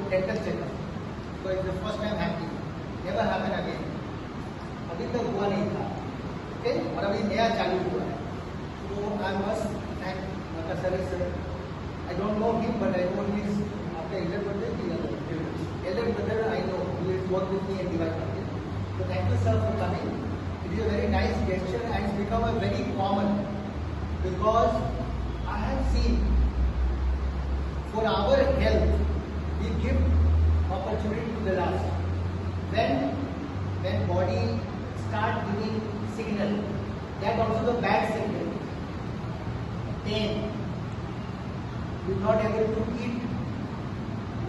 dental checkup. So it's the first time happening. Never happen again. अभी तक हुआ नहीं था. Okay? और अभी नया चालू हुआ है. So I must thank Dr. Saris sir. I don't know him, but I know his after elder brother. Elder brother I know. He has worked with me in Divide Market. So thank you sir for coming. It is a very nice gesture and it's become a very common because I have seen for our health we give opportunity to the last. When body start giving signal, that also the bad signal. Pain, you're not able to eat,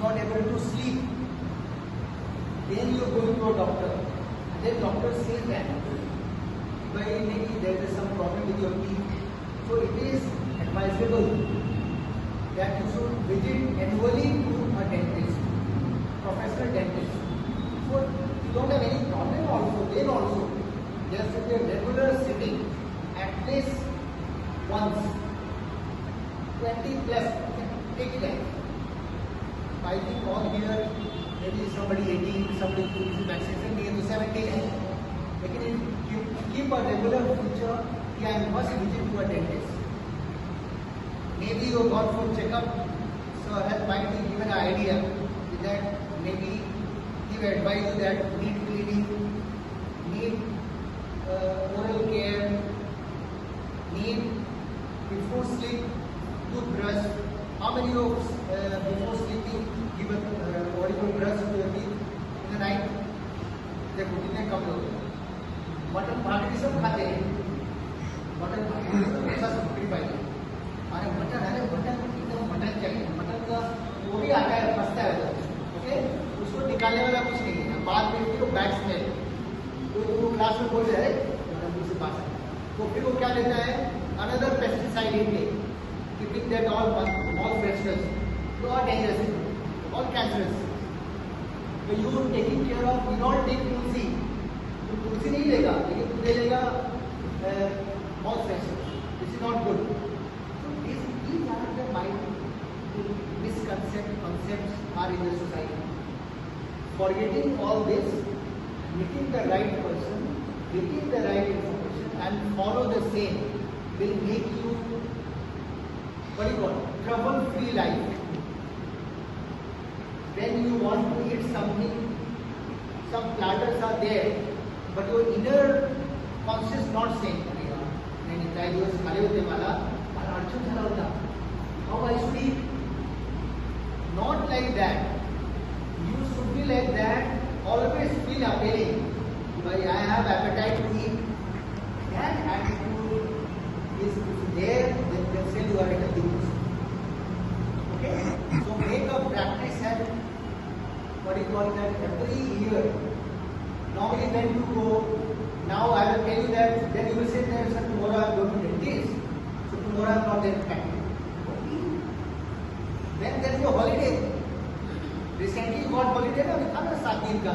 not able to sleep. Then you go to a doctor. And then doctor says that maybe there is some problem with your teeth. So it is advisable that you should visit annually to a dentist, professional dentist. So you don't have any problem also, then also there should be a regular sitting at least once, 20 plus, take it out. I think all here, maybe somebody 18, somebody who is maximum near to 70. लेकिन keep a regular feature, I must visit to a dentist. Maybe you got for checkup, so that might be given an idea that maybe give advice that need cleaning, need oral care, need before sleep, toothbrush. How many of before sleeping give a audible brush to your teeth in the night? देखो कितने कम लोग mutton भात भी सब खाते हैं mutton भात ऐसा सब फ्री पाएंगे अरे मटन एकदम मटन चाहिए मटन का वो भी आता है फंसता है ओके उसको निकालने वाला कुछ नहीं है बाद में फिर वो बैक स्मेल तो वो क्लास में बोल रहे हैं मटन से पास तो फिर वो क्या लेता है another pesticide intake keeping that all vegetables तो आर डेंजरस ऑल कैंसरस तो you taking care of you not take tulsi तो तुलसी नहीं लेगा लेकिन तू ले लेगा all vegetables this is not good These are the misconceptions are in the society. Forgetting all this, meeting the right person, getting the right information, and follow the same will make you trouble-free life. when you want to eat something, some platters are there, but your inner conscious not saying, "नहीं काही दिवस खाले होते मला अडचण झाला होता. How I should eat?" Not like that. You should be like that. Always feel appealing. But I have appetite to eat. That attitude is there. Then say you are a healthy person. Okay. So make a practice and what do you call that? Every year. Normally when you go, now I will tell you that. Then you will say that tomorrow I am going to dentist. So tomorrow I am not there to practice. Then there is a holiday. Recently you got holiday ना अभी था ना 7 दिन का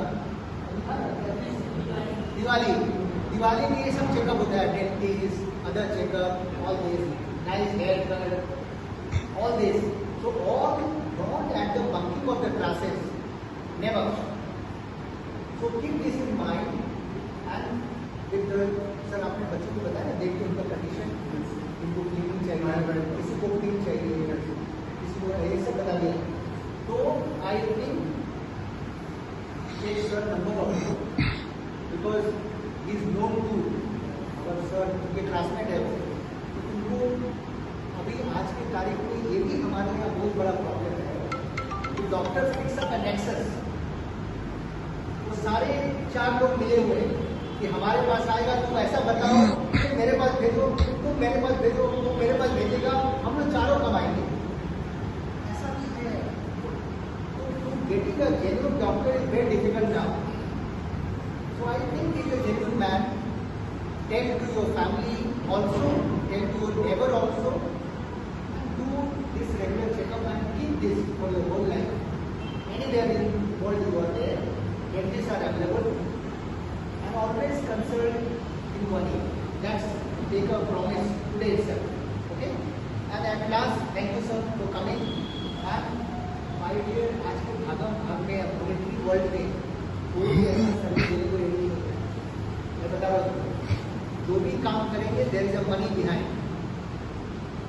दिवाली में ये सब checkup होता है dentist other checkup all this nice hair cut all this so all not at the bunking of the classes never so keep this in mind and with sir आपने बच्चों को बताया ना देख के उनका कंडीशन इनको क्लीनिंग चाहिए किसी को क्लीन चाहिए किसी को ये सब बता दिया तो I think take sir number of you because he is known to our sir उनके क्लासमेट है तो उनको अभी आज की तारीख में ये भी हमारे यहाँ बहुत बड़ा प्रॉब्लम है कि डॉक्टर फिक्स अप नेक्सस वो सारे 4 लोग मिले हुए हैं कि हमारे पास आएगा तुम ऐसा बताओ तुम मेरे पास भेजो तुम मेरे पास भेजो तुम मेरे पास भेजेगा हम लोग चारों कमाएंगे ऐसा नहीं है getting a genuine doctor is very difficult now. So I think he's a genuine man. Tell to your family also, tell to your neighbor also, and do this regular checkup and keep this for your whole life. Anywhere in the world you are there, dentists are available, and always concerned in money. That's take a promise today itself. Okay? And at last, thank you sir for coming. And my dear, आज के भाग में military world में कोई भी ऐसा service देने को रेडी नहीं होता है मैं बता रहा हूँ जो भी काम करेंगे there is a money behind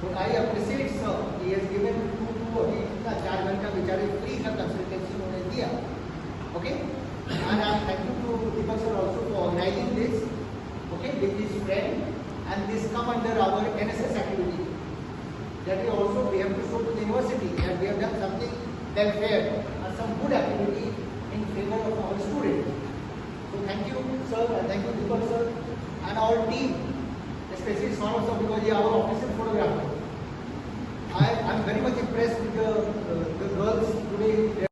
तो I appreciate sir he has given to अभी इतना 4 घंटा बेचारे फ्री का कंसल्टेंसी उन्होंने दिया okay and I thank you to Deepak sir also for organising this okay with his friend and this come under our NSS activity that we have to show to the university that we have done something welfare and some good activity in favor of our students. So thank you sir and thank you Deepak sir and our team, especially Sonam sir because he is our official photographer. I am very much impressed with the girls today.